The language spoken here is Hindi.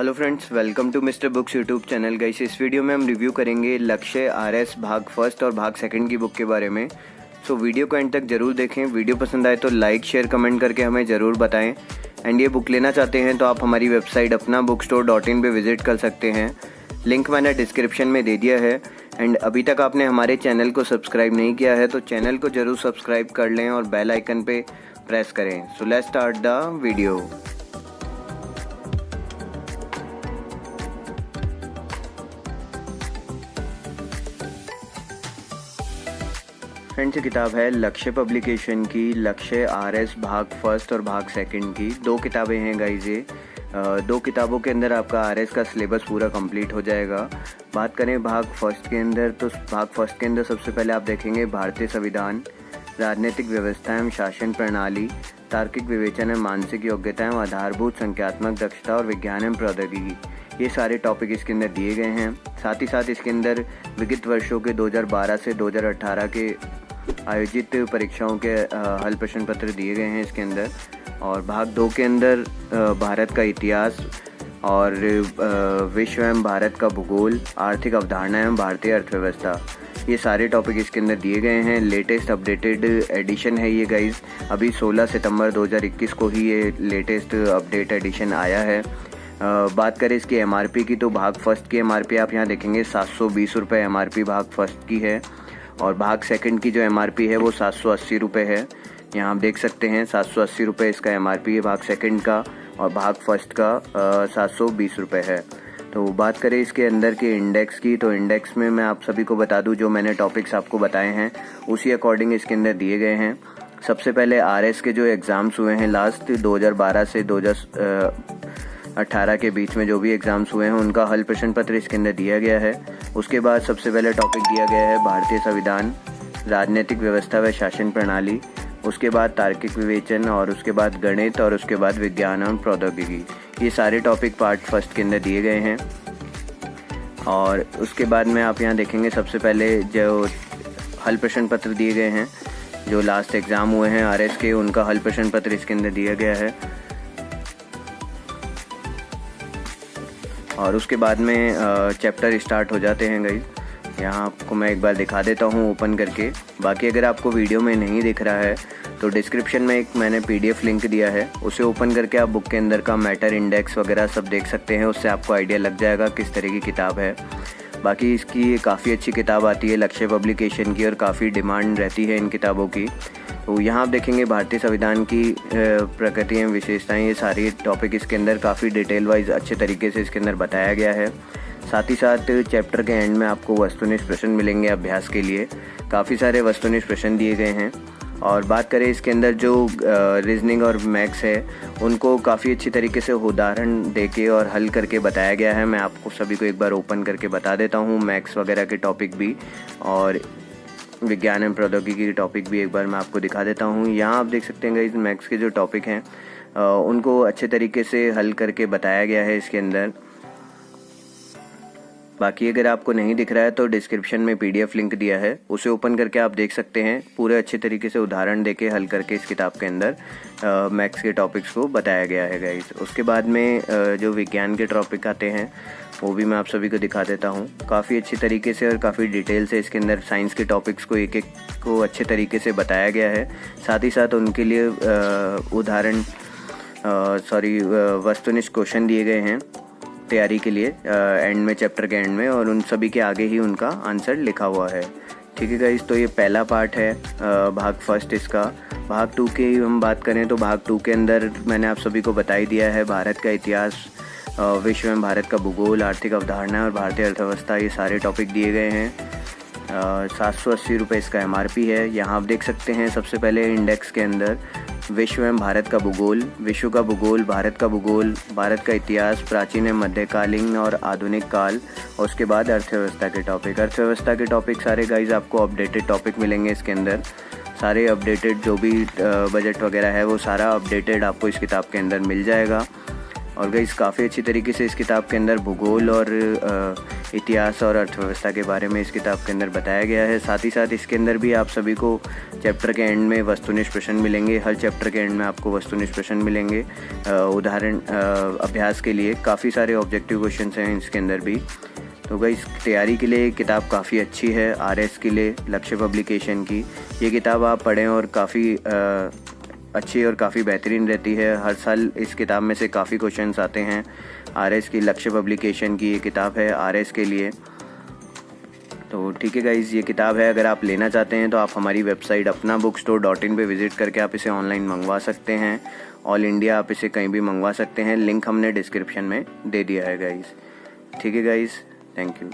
Hello friends, welcome to mister books YouTube channel. Guys, इस वीडियो में हम रिव्यू करेंगे लक्ष्य आरएस भाग फर्स्ट और भाग सेकंड की बुक के बारे में। सो वीडियो को एंड तक जरूर देखें। वीडियो पसंद आए तो लाइक शेयर कमेंट करके हमें ज़रूर बताएं। एंड ये बुक लेना चाहते हैं तो आप हमारी वेबसाइट अपना bookstore.in पे विजिट कर सकते हैं। लिंक मैंने डिस्क्रिप्शन में दे दिया है। एंड अभी तक आपने हमारे चैनल को सब्सक्राइब नहीं किया है तो चैनल को ज़रूर सब्सक्राइब कर लें और बेल आइकन पे प्रेस करें। So let's start the video. Friends, ये किताब है लक्ष्य पब्लिकेशन की, लक्ष्य आरएस भाग फर्स्ट और भाग सेकंड की। दो किताबें हैं गाइज। ये दो किताबों के अंदर आपका आरएस का सिलेबस पूरा कंप्लीट हो जाएगा। बात करें भाग फर्स्ट के अंदर तो भाग फर्स्ट के अंदर सबसे पहले आप देखेंगे भारतीय संविधान, राजनीतिक व्यवस्था एवं शासन प्रणाली, तार्किक विवेचन एवं मानसिक योग्यता एवं आधारभूत संख्यात्मक दक्षता और विज्ञान एवं प्रौद्योगिकी। ये सारे टॉपिक इसके अंदर दिए गए हैं। साथ ही साथ इसके अंदर विगत वर्षों के 2012 से 2018 के आयोजित परीक्षाओं के हल प्रश्न पत्र दिए गए हैं इसके अंदर। और भाग दो के अंदर भारत का इतिहास और विश्व एवं भारत का भूगोल, आर्थिक अवधारणा एवं भारतीय अर्थव्यवस्था, ये सारे टॉपिक इसके अंदर दिए गए हैं। लेटेस्ट अपडेटेड एडिशन है ये गाइज। अभी 16 सितंबर 2021 को ही ये लेटेस्ट अपडेट एडिशन आया है। बात करें इसकी एमआरपी की तो भाग फर्स्ट की एमआरपी आप यहाँ देखेंगे 720 रुपये एमआरपी भाग फर्स्ट की है। और भाग सेकंड की जो एमआरपी है वो 780 रुपये है। यहाँ आप देख सकते हैं 780 रुपये इसका एमआरपी है भाग सेकंड का, और भाग फर्स्ट का 720 रुपये है। तो बात करें इसके अंदर के इंडेक्स की तो इंडेक्स में मैं आप सभी को बता दूं, जो मैंने टॉपिक्स आपको बताए हैं उसी अकॉर्डिंग इसके अंदर दिए गए हैं। सबसे पहले आरएस के जो एग्ज़ाम्स हुए हैं लास्ट 2012 से 2018 के बीच में जो भी एग्ज़ाम्स हुए हैं उनका हल प्रश्न पत्र इसके अंदर दिया गया है। उसके बाद सबसे पहले टॉपिक दिया गया है भारतीय संविधान, राजनीतिक व्यवस्था व शासन प्रणाली, उसके बाद तार्किक विवेचन, और उसके बाद गणित, और उसके बाद विज्ञान और प्रौद्योगिकी। ये सारे टॉपिक पार्ट फर्स्ट के अंदर दिए गए हैं। और उसके बाद में आप यहाँ देखेंगे सबसे पहले जो हल प्रश्न पत्र दिए गए हैं, जो लास्ट एग्ज़ाम हुए हैं आरएस के, उनका हल प्रश्न पत्र इसके अंदर दिया गया है। और उसके बाद में चैप्टर स्टार्ट हो जाते हैं गाइस। यहाँ आपको मैं एक बार दिखा देता हूँ ओपन करके। बाकी अगर आपको वीडियो में नहीं दिख रहा है तो डिस्क्रिप्शन में एक मैंने पीडीएफ लिंक दिया है, उसे ओपन करके आप बुक के अंदर का मैटर इंडेक्स वगैरह सब देख सकते हैं। उससे आपको आइडिया लग जाएगा किस तरह की किताब है। बाकी इसकी काफ़ी अच्छी किताब आती है लक्ष्य पब्लिकेशन की, और काफ़ी डिमांड रहती है इन किताबों की। तो यहाँ आप देखेंगे भारतीय संविधान की प्रकृति एवं विशेषताएँ, ये सारी टॉपिक इसके अंदर काफ़ी डिटेल वाइज अच्छे तरीके से इसके अंदर बताया गया है। साथ ही साथ चैप्टर के एंड में आपको वस्तुनिष्ठ प्रश्न मिलेंगे अभ्यास के लिए। काफ़ी सारे वस्तुनिष्ठ प्रश्न दिए गए हैं। और बात करें इसके अंदर जो रीजनिंग और मैथ्स है उनको काफ़ी अच्छी तरीके से उदाहरण देके और हल करके बताया गया है। मैं आपको सभी को एक बार ओपन करके बता देता हूँ, मैथ्स वगैरह के टॉपिक भी और विज्ञान एवं प्रौद्योगिकी के टॉपिक भी एक बार मैं आपको दिखा देता हूँ। यहाँ आप देख सकते हैं गाइस, मैथ्स के जो टॉपिक हैं उनको अच्छे तरीके से हल करके बताया गया है इसके अंदर। बाकी अगर आपको नहीं दिख रहा है तो डिस्क्रिप्शन में पीडीएफ लिंक दिया है, उसे ओपन करके आप देख सकते हैं। पूरे अच्छे तरीके से उदाहरण देके हल करके इस किताब के अंदर मैथ्स के टॉपिक्स को बताया गया है गाइस। उसके बाद में जो विज्ञान के टॉपिक आते हैं वो भी मैं आप सभी को दिखा देता हूँ। काफ़ी अच्छी तरीके से और काफ़ी डिटेल से इसके अंदर साइंस के टॉपिक्स को एक एक को अच्छे तरीके से बताया गया है। साथ ही साथ उनके लिए वस्तुनिष्ठ क्वेश्चन दिए गए हैं तैयारी के लिए एंड में, चैप्टर के एंड में, और उन सभी के आगे ही उनका आंसर लिखा हुआ है। ठीक है गाइस, तो ये पहला पार्ट है भाग फर्स्ट इसका। भाग टू की हम बात करें तो भाग टू के अंदर मैंने आप सभी को बता ही दिया है भारत का इतिहास, विश्व में भारत का भूगोल, आर्थिक अवधारणा और भारतीय अर्थव्यवस्था, ये सारे टॉपिक दिए गए हैं। 780 रुपये इसका एमआरपी है। यहाँ आप देख सकते हैं सबसे पहले इंडेक्स के अंदर विश्व एवं भारत का भूगोल, विश्व का भूगोल, भारत का भूगोल, भारत का इतिहास, प्राचीन एवं मध्यकालीन और आधुनिक काल, और उसके बाद अर्थव्यवस्था के टॉपिक। अर्थव्यवस्था के टॉपिक सारे गाइज आपको अपडेटेड टॉपिक मिलेंगे इसके अंदर। सारे अपडेटेड जो भी बजट वगैरह है वो सारा अपडेटेड आपको इस किताब के अंदर मिल जाएगा। और गाइस काफ़ी अच्छी तरीके से इस किताब के अंदर भूगोल और इतिहास और अर्थव्यवस्था के बारे में इस किताब के अंदर बताया गया है। साथ ही साथ इसके अंदर भी आप सभी को चैप्टर के एंड में वस्तुनिष्ठ प्रश्न मिलेंगे। हर चैप्टर के एंड में आपको वस्तुनिष्ठ प्रश्न मिलेंगे। उदाहरण अभ्यास के लिए काफ़ी सारे ऑब्जेक्टिव क्वेश्चंस हैं इसके अंदर भी। तो गाइस तैयारी के लिए किताब काफ़ी अच्छी है। आरएस के लिए लक्ष्य पब्लिकेशन की ये किताब आप पढ़ें और काफ़ी अच्छी और काफ़ी बेहतरीन रहती है। हर साल इस किताब में से काफ़ी क्वेश्चंस आते हैं। आरएस की लक्ष्य पब्लिकेशन की ये किताब है आरएस के लिए। तो ठीक है गाइज़, ये किताब है। अगर आप लेना चाहते हैं तो आप हमारी वेबसाइट apnabookstore.in पे विज़िट करके आप इसे ऑनलाइन मंगवा सकते हैं। ऑल इंडिया आप इसे कहीं भी मंगवा सकते हैं। लिंक हमने डिस्क्रिप्शन में दे दिया है गाइज़। ठीक है गाइज़, थैंक यू।